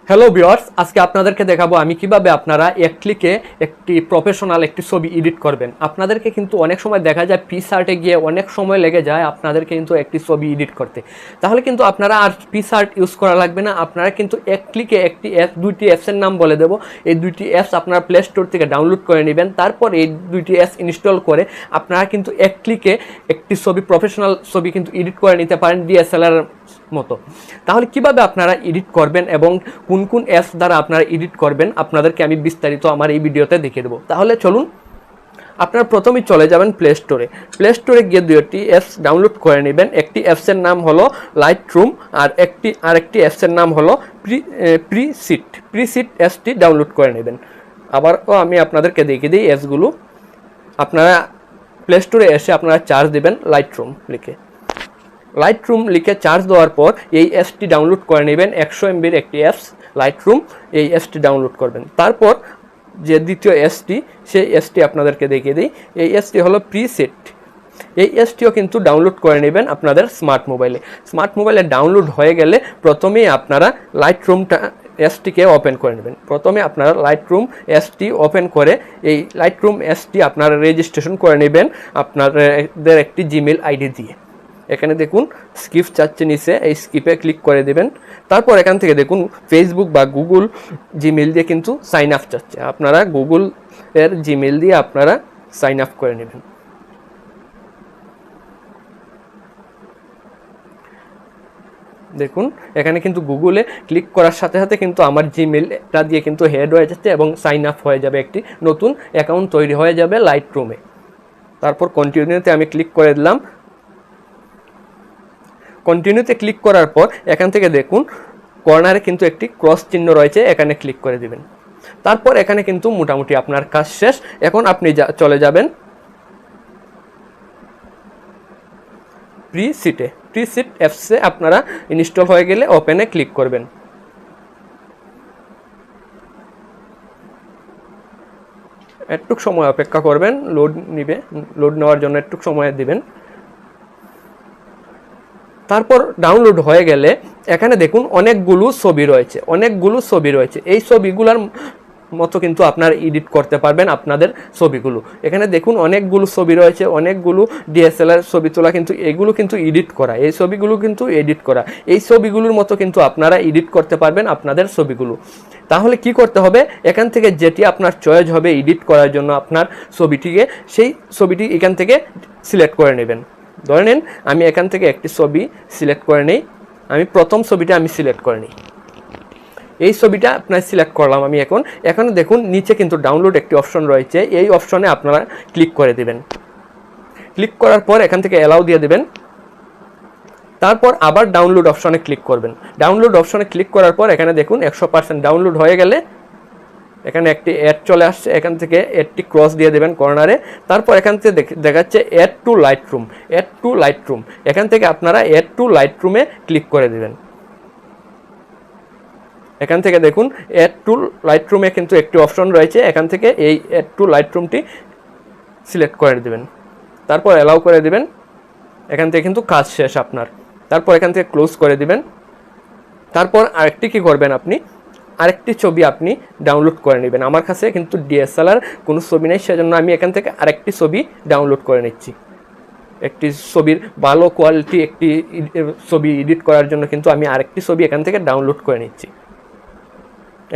Hello viewers, আজকে আপনাদেরকে দেখাবো আমি কিভাবে আপনারা এক ক্লিকে একটি প্রফেশনাল একটি ছবি এডিট করবেন। আপনাদেরকে কিন্তু অনেক সময় দেখা যায় পিকসার্টে গিয়ে অনেক সময় লেগে যায় আপনাদেরকে কিন্তু একটি ছবি এডিট করতে। তাহলে কিন্তু আপনারা আর পিকসার্ট ইউজ করা লাগবে না। আপনারা কিন্তু এক ক্লিকে একটি অ্যাপ, দুইটি অ্যাপসের নাম বলে দেবো। এই দুইটি অ্যাপস আপনারা প্লে স্টোর থেকে ডাউনলোড করে নেবেন। তারপর এই দুইটি অ্যাপস ইনস্টল করে আপনারা কিন্তু এক ক্লিকে একটি ছবি, প্রফেশনাল ছবি কিন্তু এডিট করে নিতে পারেন ডিএসএলআর মতো। তাহলে কিভাবে আপনারা এডিট করবেন এবং কোন কোন অ্যাপস দ্বারা আপনারা এডিট করবেন আপনাদেরকে আমি বিস্তারিত আমার এই ভিডিওতে দেখিয়ে দেবো। তাহলে চলুন, আপনারা প্রথমেই চলে যাবেন প্লে স্টোরে গিয়ে দুইটি অ্যাপস ডাউনলোড করে নেবেন। একটি অ্যাপসের নাম হলো লাইটরুম আর আরেকটি অ্যাপসের নাম হলো প্রিসিট অ্যাপসটি ডাউনলোড করে নেবেন। আবারও আমি আপনাদেরকে দেখিয়ে দিই অ্যাপসগুলো। আপনারা প্লে স্টোরে এসে আপনারা চার্জ দেবেন লাইটরুম লিখে চার্জ দেওয়ার পর এই অ্যাপসটি ডাউনলোড করে নেবেন। 100 MBর একটি অ্যাপস লাইটরুম, এই অ্যাপসটি ডাউনলোড করবেন। তারপর যে দ্বিতীয় অ্যাপসটি, সেই অ্যাপসটি আপনাদেরকে দেখিয়ে দিই। এই অ্যাপসটি হলো প্রিসেট। এই অ্যাপসটিও কিন্তু ডাউনলোড করে নেবেন আপনাদের স্মার্ট মোবাইলে ডাউনলোড হয়ে গেলে প্রথমেই আপনারা লাইটরুমটা অ্যাপসটিকে ওপেন করে নেবেন। প্রথমে আপনারা লাইটরুম অ্যাপসটি ওপেন করে এই লাইটরুম অ্যাপসটি আপনারা রেজিস্ট্রেশন করে নেবেন আপনাদের একটি জিমেল আইডি দিয়ে। এখানে দেখুন স্কিপ চাচ্ছে নিচে, এই স্কিপে ক্লিক করে দেবেন। তারপর এখান থেকে দেখুন ফেসবুক বা গুগল জিমেল দিয়ে কিন্তু সাইন আপ চাচ্ছে। আপনারা গুগল এর জিমেল দিয়ে আপনারা সাইন আপ করে নেবেন। দেখুন এখানে কিন্তু গুগলে ক্লিক করার সাথে সাথে কিন্তু আমার জিমেলটা দিয়ে কিন্তু হেড হয়ে যাচ্ছে এবং সাইন আপ হয়ে যাবে, একটি নতুন অ্যাকাউন্ট তৈরি হয়ে যাবে লাইটরুমে। তারপর কন্টিনিউতে আমি ক্লিক করে দিলাম। কন্টিনিউতে ক্লিক করার পর এখান থেকে দেখুন কর্নারে কিন্তু একটি ক্রস চিহ্ন রয়েছে, এখানে ক্লিক করে দিবেন। তারপর এখানে কিন্তু মোটামুটি আপনার কাজ শেষ। এখন আপনি চলে যাবেন প্রিসিট অ্যাপসে। আপনারা ইনস্টল হয়ে গেলে ওপেনে ক্লিক করবেন। একটু সময় অপেক্ষা করবেন, লোড নেওয়ার জন্য একটু সময় দিবেন। তারপর ডাউনলোড হয়ে গেলে এখানে দেখুন অনেকগুলো ছবি রয়েছে। এই ছবিগুলোর মতো কিন্তু আপনারা এডিট করতে পারবেন আপনাদের ছবিগুলো। এখানে দেখুন অনেকগুলো ছবি রয়েছে, অনেকগুলো ডিএসএলআর ছবি তোলা, কিন্তু এগুলো কিন্তু এডিট করা, এই ছবিগুলো কিন্তু এডিট করা। এই ছবিগুলোর মতো কিন্তু আপনারা এডিট করতে পারবেন আপনাদের ছবিগুলো। তাহলে কি করতে হবে, এখান থেকে যেটি আপনার চয়েস হবে এডিট করার জন্য আপনার ছবিটিকে, সেই ছবিটি এখান থেকে সিলেক্ট করে নেবেন। ধরে নিন আমি এখান থেকে একটি ছবি সিলেক্ট করে নিই। আমি প্রথম ছবিটা সিলেক্ট করে নিই। এই ছবিটা আপনার সিলেক্ট করলাম আমি। এখানে দেখুন নিচে কিন্তু ডাউনলোড একটি অপশন রয়েছে, এই অপশনে আপনারা ক্লিক করে দিবেন। ক্লিক করার পর এখান থেকে অ্যালাউ দিয়ে দেবেন। তারপর আবার ডাউনলোড অপশনে ক্লিক করবেন। ডাউনলোড অপশনে ক্লিক করার পর এখানে দেখুন 100% ডাউনলোড হয়ে গেলে এখানে একটি অ্যাড চলে আসছে, এখান থেকে অ্যাডটি ক্রস দিয়ে দেবেন কর্নারে। তারপর এখান থেকে দেখাচ্ছে অ্যাড টু লাইটরুম। এখান থেকে আপনারা অ্যাড টু লাইটরুমে ক্লিক করে দেবেন। এখান থেকে দেখুন অ্যাড টু লাইটরুমে কিন্তু একটি অপশন রয়েছে, এখান থেকে এই অ্যাড টু লাইটরুমটি সিলেক্ট করে দেবেন। তারপর অ্যালাউ করে দেবেন। এখান থেকে কিন্তু কাজ শেষ আপনার। তারপর এখান থেকে ক্লোজ করে দিবেন। তারপর আরেকটি কি করবেন, আরেকটি ছবি আপনি ডাউনলোড করে নেবেন। আমার কাছে কিন্তু ডিএসএলআর কোনো ছবি নেই, সেজন্য আমি এখান থেকে আরেকটি ছবি ডাউনলোড করে নিচ্ছি। একটি ছবির ভালো কোয়ালিটি একটি ছবি এডিট করার জন্য কিন্তু আমি আরেকটি ছবি এখান থেকে ডাউনলোড করে নিচ্ছি।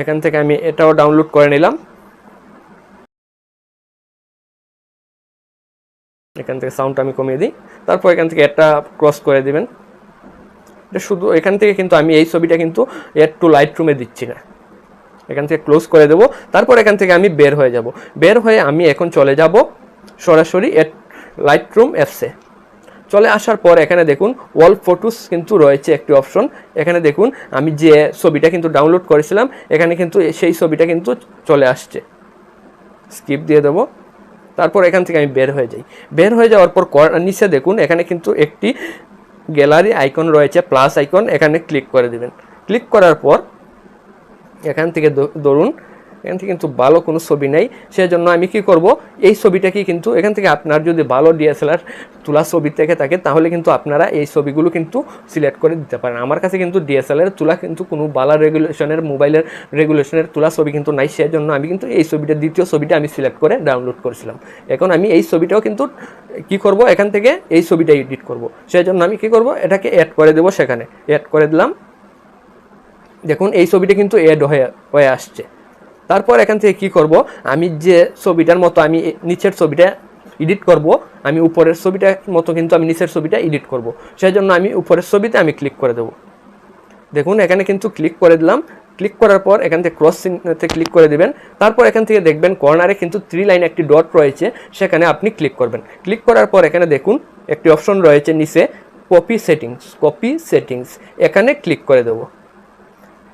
এখান থেকে আমি এটাও ডাউনলোড করে নিলাম। এখান থেকে সাউন্ডটা আমি কমিয়ে দিই। তারপর এখান থেকে এটা ক্রস করে দিবেন। এটা শুধু এখান থেকে কিন্তু আমি এই ছবিটা কিন্তু অ্যাড টু লাইটরুমে দিচ্ছি না, এখান থেকে ক্লোজ করে দেব। তারপর এখান থেকে আমি বের হয়ে আমি এখন চলে যাব সরাসরি লাইটরুম অ্যাপসে। চলে আসার পর এখানে দেখুন ওয়াল ফটোস কিন্তু রয়েছে একটি অপশন। এখানে দেখুন আমি যে ছবিটা কিন্তু ডাউনলোড করেছিলাম, এখানে কিন্তু সেই ছবিটা কিন্তু চলে আসছে। স্কিপ দিয়ে দেব। তারপর এখান থেকে আমি বের হয়ে যাওয়ার পর নিচে দেখুন এখানে কিন্তু একটি গ্যালারি আইকন রয়েছে, প্লাস আইকন, এখানে ক্লিক করে দিবেন। ক্লিক করার পর এখান থেকে ধরুন এখান থেকে কিন্তু ভালো কোনো ছবি নেই। সেজন্য আমি কি করব, এই ছবিটাকে কিন্তু এখান থেকে আপনার যদি ভালো ডিএসএলআর তোলা ছবি থেকে থাকে তাহলে কিন্তু আপনারা এই ছবিগুলো কিন্তু সিলেক্ট করে দিতে পারেন। আমার কাছে কিন্তু ডিএসএলআর তোলা কিন্তু কোনো ভালো রেগুলেশনের মোবাইলের রেগুলেশনের তোলা ছবি কিন্তু নাই, সেজন্য আমি কিন্তু এই ছবিটা দ্বিতীয় ছবিটা আমি সিলেক্ট করে ডাউনলোড করেছিলাম। এখন আমি এই ছবিটাও কিন্তু কি করব, এখান থেকে এই ছবিটা এডিট করব। সেজন্য আমি কি করব, এটাকে অ্যাড করে দেব, সেখানে অ্যাড করে দিলাম। দেখুন এই ছবিটা কিন্তু অ্যাড হয়ে আসছে। তারপর এখান থেকে কি করব, আমি যে ছবিটার মতো আমি নিচের ছবিটা এডিট করব, আমি উপরের ছবিটার মতো কিন্তু আমি নিচের ছবিটা এডিট করব। সেই জন্য আমি উপরের ছবিতে আমি ক্লিক করে দেব। দেখুন এখানে কিন্তু ক্লিক করে দিলাম। ক্লিক করার পর এখান থেকে ক্রস চিহ্নতে ক্লিক করে দিবেন। তারপর এখান থেকে দেখবেন কর্নারে কিন্তু 3 লাইন একটি ডট রয়েছে, সেখানে আপনি ক্লিক করবেন। ক্লিক করার পর এখানে দেখুন একটি অপশন রয়েছে নিচে কপি সেটিংস, এখানে ক্লিক করে দেব।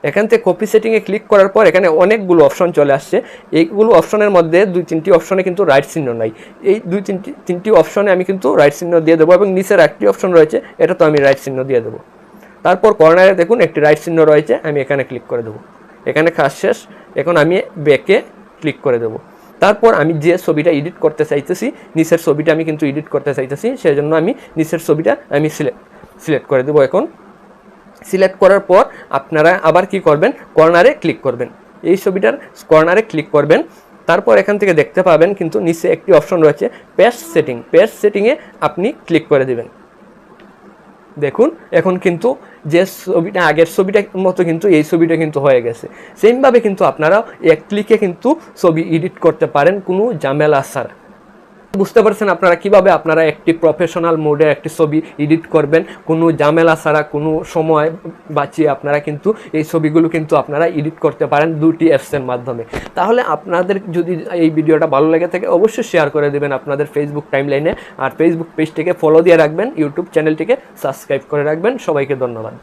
এখান থেকে কপি সেটিংয়ে ক্লিক করার পর এখানে অনেকগুলো অপশন চলে আসছে। এইগুলো অপশনের মধ্যে 2-3টি অপশনে কিন্তু রাইট চিহ্ন নাই। এই 2-3টি অপশনে আমি কিন্তু রাইট চিহ্ন দিয়ে দেবো, এবং নিচের একটি অপশন রয়েছে, এটা তো আমি রাইট চিহ্ন দিয়ে দেবো। তারপর কর্নারে দেখুন একটি রাইট চিহ্ন রয়েছে, আমি এখানে ক্লিক করে দেবো। এখানে কাজ শেষ। এখন আমি ব্যাকে ক্লিক করে দেবো। তারপর আমি যে ছবিটা এডিট করতে চাইতেছি, নিচের ছবিটা আমি কিন্তু এডিট করতে চাইতেছি, সেই জন্য আমি নিচের ছবিটা আমি সিলেক্ট করে দেবো। এখন সিলেক্ট করার পর আপনারা আবার কি করবেন, কর্নারে ক্লিক করবেন, এই ছবিটার কর্নারে ক্লিক করবেন। তারপর এখান থেকে দেখতে পাবেন কিন্তু নিচে একটি অপশন রয়েছে পেস্ট সেটিংয়ে আপনি ক্লিক করে দেবেন। দেখুন এখন কিন্তু যে ছবিটা আগের ছবিটার মতো কিন্তু এই ছবিটা কিন্তু হয়ে গেছে। সেমভাবে কিন্তু আপনারা এক ক্লিকে কিন্তু ছবি এডিট করতে পারেন কোনো ঝামেলা ছাড়া। বুঝতে পারছেন আপনারা কিভাবে আপনারা একটি প্রফেশনাল মোডে একটি ছবি এডিট করবেন কোনো ঝামেলা ছাড়া, কোনো সময় বাঁচিয়ে আপনারা কিন্তু এই ছবিগুলো কিন্তু আপনারা এডিট করতে পারেন 2টি অ্যাপসের মাধ্যমে। তাহলে আপনাদের যদি এই ভিডিওটা ভালো লেগে থাকে অবশ্যই শেয়ার করে দেবেন আপনাদের ফেসবুক টাইমলাইনে, আর ফেসবুক পেজটিকে ফলো দিয়ে রাখবেন, ইউটিউব চ্যানেলটিকে সাবস্ক্রাইব করে রাখবেন। সবাইকে ধন্যবাদ।